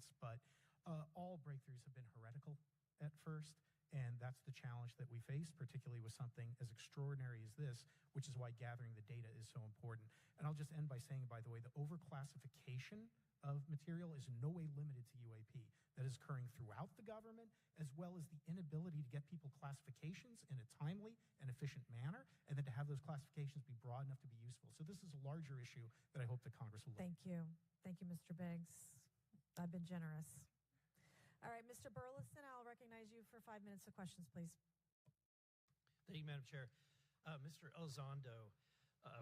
science, but all breakthroughs have been heretical at first. And that's the challenge that we face, particularly with something as extraordinary as this, which is why gathering the data is so important. And I'll just end by saying, by the way, the overclassification of material is in no way limited to UAP. That is occurring throughout the government, as well as the inability to get people classifications in a timely and efficient manner, and then to have those classifications be broad enough to be useful. So this is a larger issue that I hope the Congress will look at. Thank you. Thank you, Mr. Biggs. I've been generous. All right, Mr. Burleson, I'll recognize you for 5 minutes of questions, please. Thank you, Madam Chair. Mr. Elizondo, does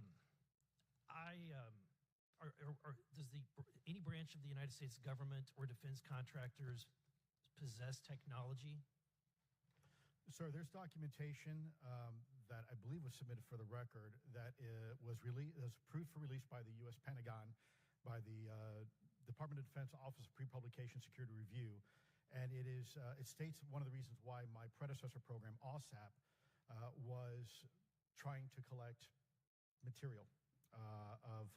any branch of the United States government or defense contractors possess technology? Sir, there's documentation that I believe was submitted for the record that was approved for release by the U.S. Pentagon, by the Department of Defense Office of Pre-Publication Security Review. And it states one of the reasons why my predecessor program, OSAP, was trying to collect material of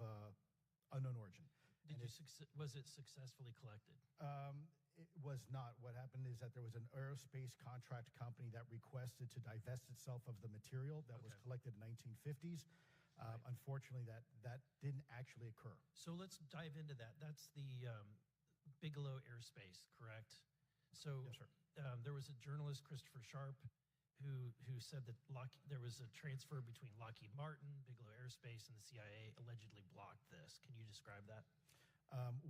unknown origin. Was it successfully collected? It was not. What happened is that there was an aerospace contract company that requested to divest itself of the material that was collected in the 1950s. Unfortunately, that didn't actually occur. So let's dive into that. That's the Bigelow Airspace, correct? So yes, sir. There was a journalist, Christopher Sharp, who said that there was a transfer between Lockheed Martin, Bigelow Airspace, and the CIA allegedly blocked this. Can you describe that?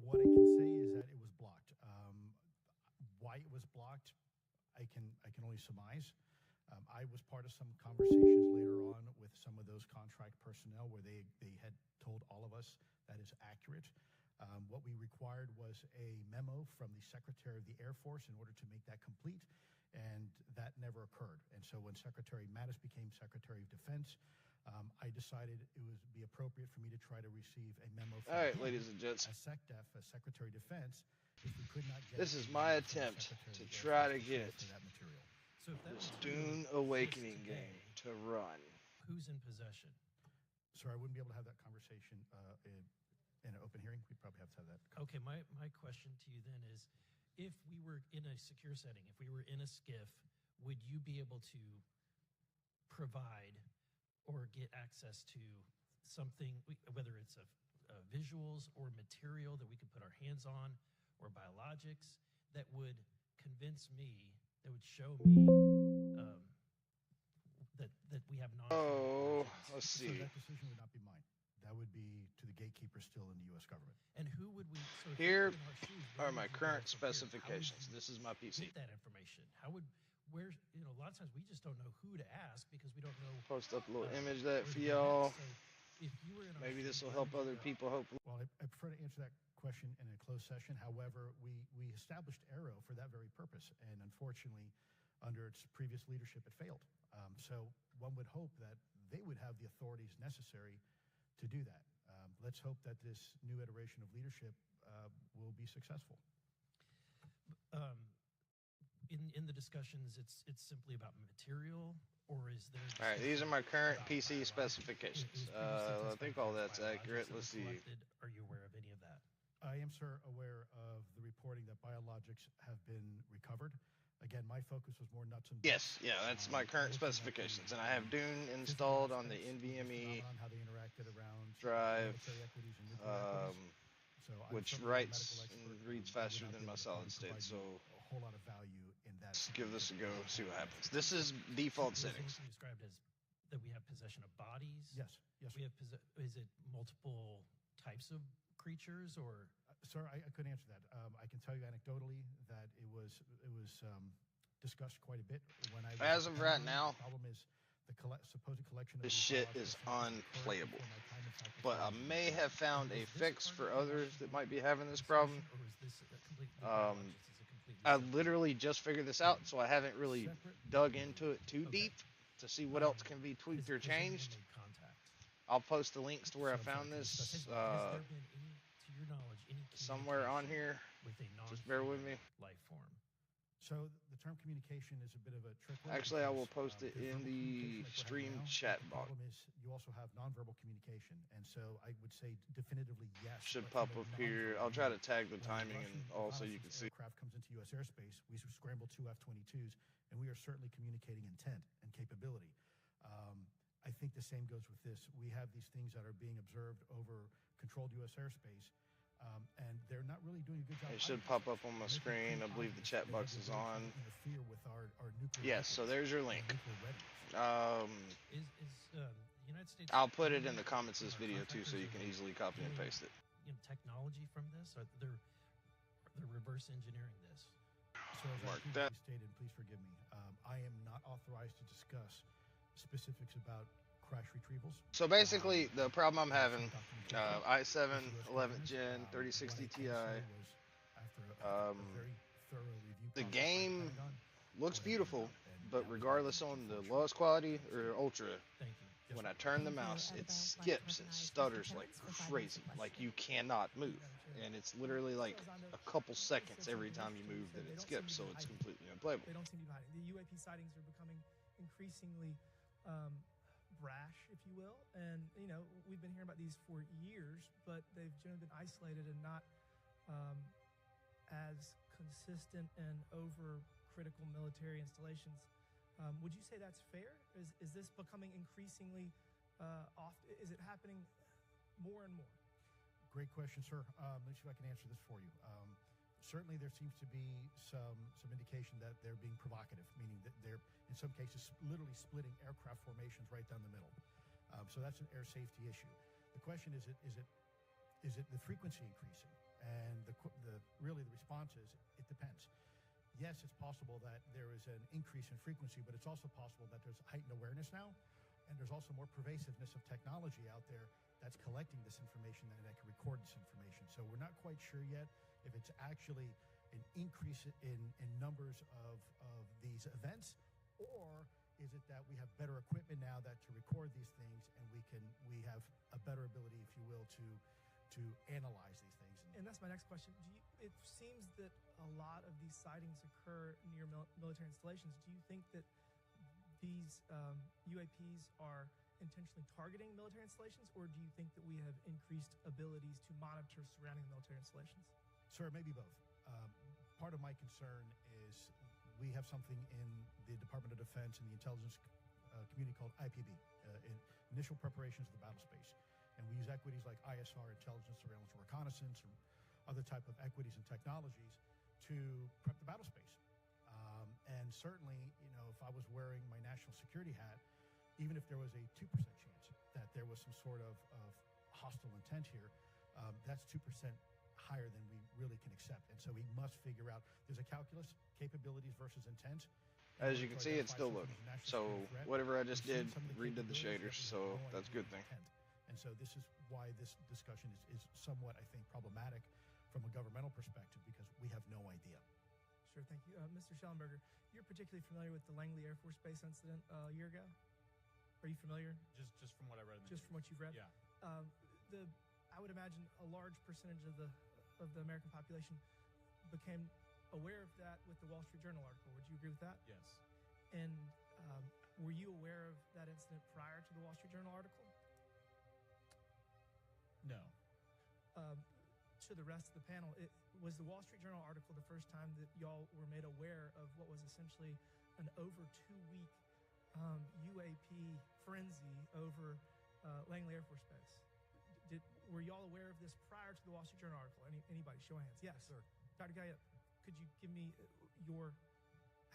What I can say is that it was blocked. Why it was blocked, I can only surmise. I was part of some conversations later on with some of those contract personnel where they had told all of us that is accurate. What we required was a memo from the Secretary of the Air Force in order to make that complete, and that never occurred. And so when Secretary Mattis became Secretary of Defense, I decided it would be appropriate for me to try to receive a memo from ladies and gents. as SecDef, as Secretary of Defense, if we could not get this is my attempt to try to get that material. So if that this Dune Awakening game to run. Who's in possession? Sir, I wouldn't be able to have that conversation in an open hearing. We'd probably have to have that. Okay, my question to you then is, if we were in a secure setting, if we were in a SCIF, would you be able to provide or get access to something, whether it's visuals or material that we could put our hands on, or biologics, that would convince me, that would show me that we have knowledge? Oh, let's see. So that decision would not be mine. That would be to the gatekeeper still in the U.S. government. And who would we? So here are my current specifications. This is my PC. Get that information. A lot of times we just don't know who to ask because we don't know. Post up a little image of that for y'all. So if you were in maybe this will help other people. Hopefully. Well, I prefer to answer that question in a closed session. However, we established Aero for that very purpose, and unfortunately, under its previous leadership, it failed. So one would hope that they would have the authorities necessary to do that. Let's hope that this new iteration of leadership will be successful. In the discussions, it's simply about material, or is there? All right, these are my current PC specifications. I think all that's accurate. Let's see. Are you aware of any of that? I am, sir, aware of the reporting that biologics have been recovered. Again, my focus was more nuts and bolts. Yes, yeah, that's my current specifications, and I have Dune installed on the NVMe drive, which writes and reads faster than my solid state. So a whole lot of value in that. Let's give this a go. See what happens. This is default settings. Described as that we have possession of bodies. Yes, yes. We have is it multiple types of creatures or? Sir, I couldn't answer that. I can tell you anecdotally that it was discussed quite a bit when I. As of right now, the problem is the supposed collection. This shit is unplayable. But I may have found a fix for others that might be having this problem. I literally just figured this out, so I haven't really dug into it too deep to see what else can be tweaked or changed. I'll post the links to where I found this somewhere on here. Just bear with me. Life form. So the term communication is a bit of a trick word. Actually, I will because, post it there's in verbal the communication like we're stream having now, chat but the box. problem is you also have nonverbal communication, and so I would say definitively yes. Should but pop from a up here. nonverbal I'll try to manner. tag the When a timing and Russian also you can reconnaissance see. aircraft comes into U.S. airspace, we scramble 2 F-22s, and we are certainly communicating intent and capability. I think the same goes with this. We have these things that are being observed over controlled U.S. airspace, and they're not really doing a good job. It should pop up on my screen. I believe the chat box is on. Interfere with our nuclear Yes, so there's your link. nuclear readiness. Is the United States? I'll put it in the comments of this Our video too, so you contractors can are easily copy and doing, paste it. Technology from this, or they're reverse engineering this. So as Mark I that. previously stated, please forgive me, I am not authorized to discuss specifics about crash retrievals. So basically, the problem I'm having, Documentation i7 with US 11th government. gen What I 3060 can Ti. say was after a very thorough review The process by game Pentagon, looks go ahead and beautiful, do that. And but that was regardless my on the unfortunate lowest quality or mistake. ultra, Thank you. Yes, when sir. I turn the Thank you. mouse, it Annabelle, like to skips and recognize stutters Mr. like Phillips for 5 minutes of crazy. Like questioning. you cannot move. And it's literally like a couple seconds every time you move that it skips, so it's completely unplayable. They don't seem to be hiding. The UAP sightings are becoming increasingly brash, if you will. And, we've been hearing about these for years, but they've generally been isolated and not as consistent and over critical military installations. Would you say that's fair? Is this becoming increasingly often? Is it happening more and more? Great question, sir. Let me see if I can answer this for you. Certainly, there seems to be some indication that they're being provocative, meaning that they're, in some cases, literally splitting aircraft formations right down the middle. So that's an air safety issue. The question is it the frequency increasing? And really the response is it depends. Yes, it's possible that there is an increase in frequency, but it's also possible that there's heightened awareness now, and there's also more pervasiveness of technology out there that's collecting this information and that can record this information. So we're not quite sure yet if it's actually an increase in numbers of these events, or is it that we have better equipment now that to record these things, and we have a better ability, if you will, to analyze these things. And that's my next question. It seems that a lot of these sightings occur near military installations. Do you think that these UAPs are intentionally targeting military installations, or do you think that we have increased abilities to monitor surrounding military installations? Sir, maybe both. Part of my concern is we have something in the Department of Defense and the intelligence community called IPB, in initial preparations of the battle space. And we use equities like ISR, intelligence, surveillance, and reconnaissance, or other type of equities and technologies to prep the battle space. And certainly, if I was wearing my national security hat, even if there was a 2% chance that there was some sort of hostile intent here, that's 2% higher than we really can accept. And so we must figure out, there's a calculus, capabilities versus intent. As you can see, it's still loading. So whatever I just did, redid the shaders, so that's a good thing. And so this is why this discussion is somewhat, I think, problematic from a governmental perspective, because we have no idea. Sure, thank you. Mr. Schellenberger, you're particularly familiar with the Langley Air Force Base incident a year ago? Are you familiar? Just from what I read. Just from what you've read? Yeah. I would imagine a large percentage of the American population became aware of that with the Wall Street Journal article. Would you agree with that? Yes. And were you aware of that incident prior to the Wall Street Journal article? No. To the rest of the panel, was the Wall Street Journal article the first time that y'all were made aware of what was essentially an over 2-week UAP frenzy over Langley Air Force Base? Were y'all aware of this prior to the Wall Street Journal article? Anybody? Show of hands. Yes, sir. Dr. Guyette, could you give me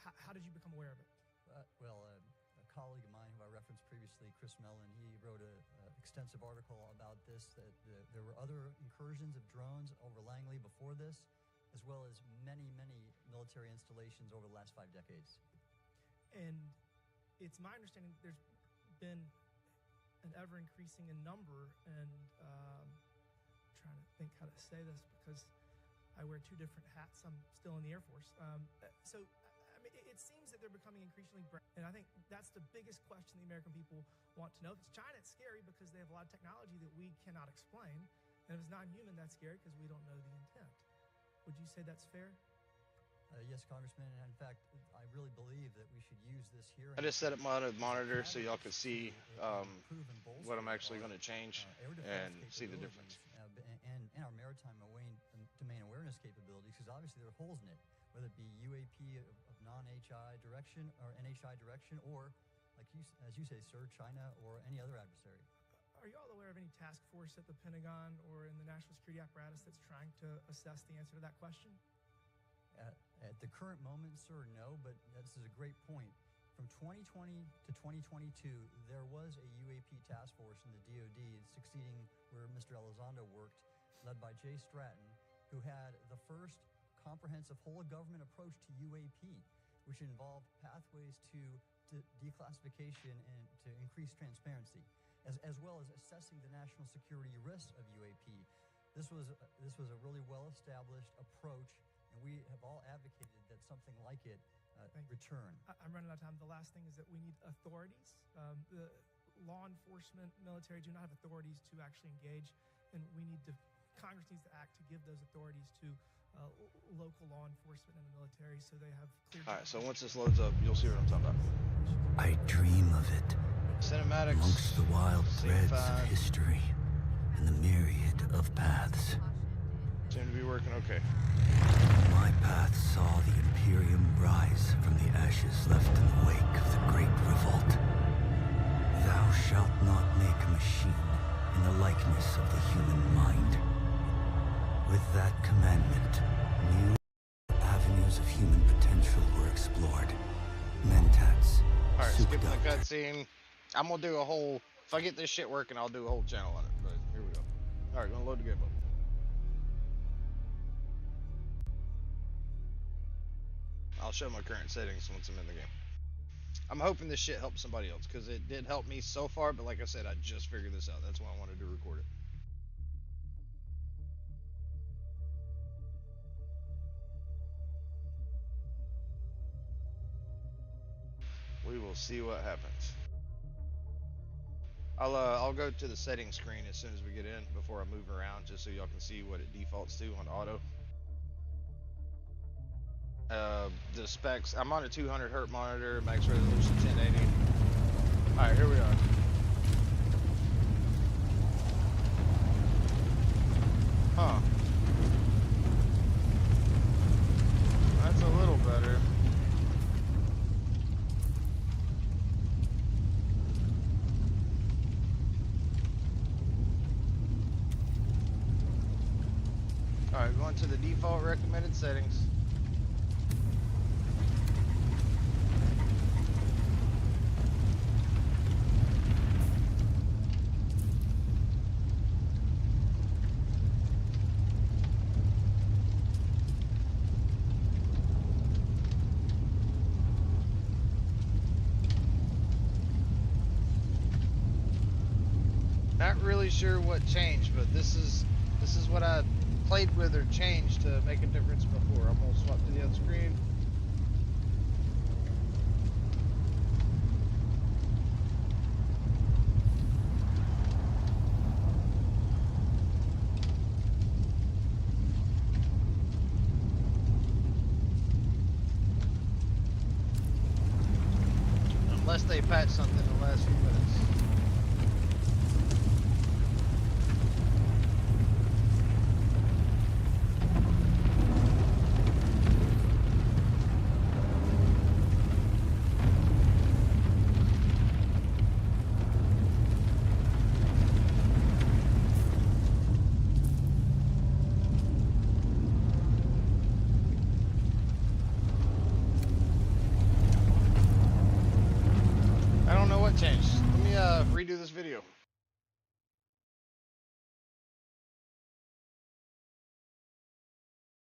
how did you become aware of it? A colleague of mine who I referenced previously, Chris Mellon, he wrote an extensive article about this, that there were other incursions of drones over Langley before this, as well as many, many military installations over the last 5 decades. And it's my understanding there's been an ever-increasing in number, and I'm trying to think how to say this because I wear 2 different hats. I'm still in the Air Force. So it seems that they're becoming increasingly and I think that's the biggest question the American people want to know. If it's China, it's scary because they have a lot of technology that we cannot explain. And if it's non-human, that's scary because we don't know the intent. Would you say that's fair? Yes, Congressman, and in fact, I really believe that we should use this hearing. I just set up my monitor so y'all can see what I'm actually going to change air defense and see the difference. And our maritime domain awareness capabilities, because obviously there are holes in it, whether it be UAP of non-HI direction or NHI direction, or, like as you say, sir, China or any other adversary. Are you all aware of any task force at the Pentagon or in the national security apparatus that's trying to assess the answer to that question? At the current moment, sir, no, but this is a great point. From 2020 to 2022, there was a UAP task force in the DoD succeeding where Mr. Elizondo worked, led by Jay Stratton, who had the first comprehensive whole-of-government approach to UAP, which involved pathways to declassification and to increase transparency, as well as assessing the national security risks of UAP. This was a really well-established approach, and we have all advocated that something like it return. I'm running out of time. The last thing is that we need authorities. The law enforcement, military do not have authorities to actually engage, and Congress needs to act to give those authorities to local law enforcement and the military so they have clear... All right, so once this loads up, you'll see what I'm talking about. I dream of it. Cinematics. Amongst the wild threads of 5. history and the myriad of paths. Seem to be working okay. My path saw the Imperium rise from the ashes left in the wake of the Great Revolt. Thou shalt not make a machine in the likeness of the human mind. With that commandment, new avenues of human potential were explored. Mentats. Alright, skipping the cutscene. I'm gonna do a whole... If I get this shit working, I'll do a whole channel on it. But here we go. Alright, gonna load the game up. I'll show my current settings once I'm in the game. I'm hoping this shit helps somebody else, because it did help me so far, but like I said, I just figured this out. That's why I wanted to record it. We will see what happens. I'll go to the settings screen as soon as we get in before I move around, just so y'all can see what it defaults to on auto. The specs, I'm on a 200 hertz monitor, max resolution 1080. Alright, here we are. Huh. That's a little better. Alright, going to the default recommended settings. Not really sure what changed, but this is what I played with or changed to make a difference before. I'm gonna swap to the other screen. Unless they patch something in the last few minutes. Changed. Let me redo this video.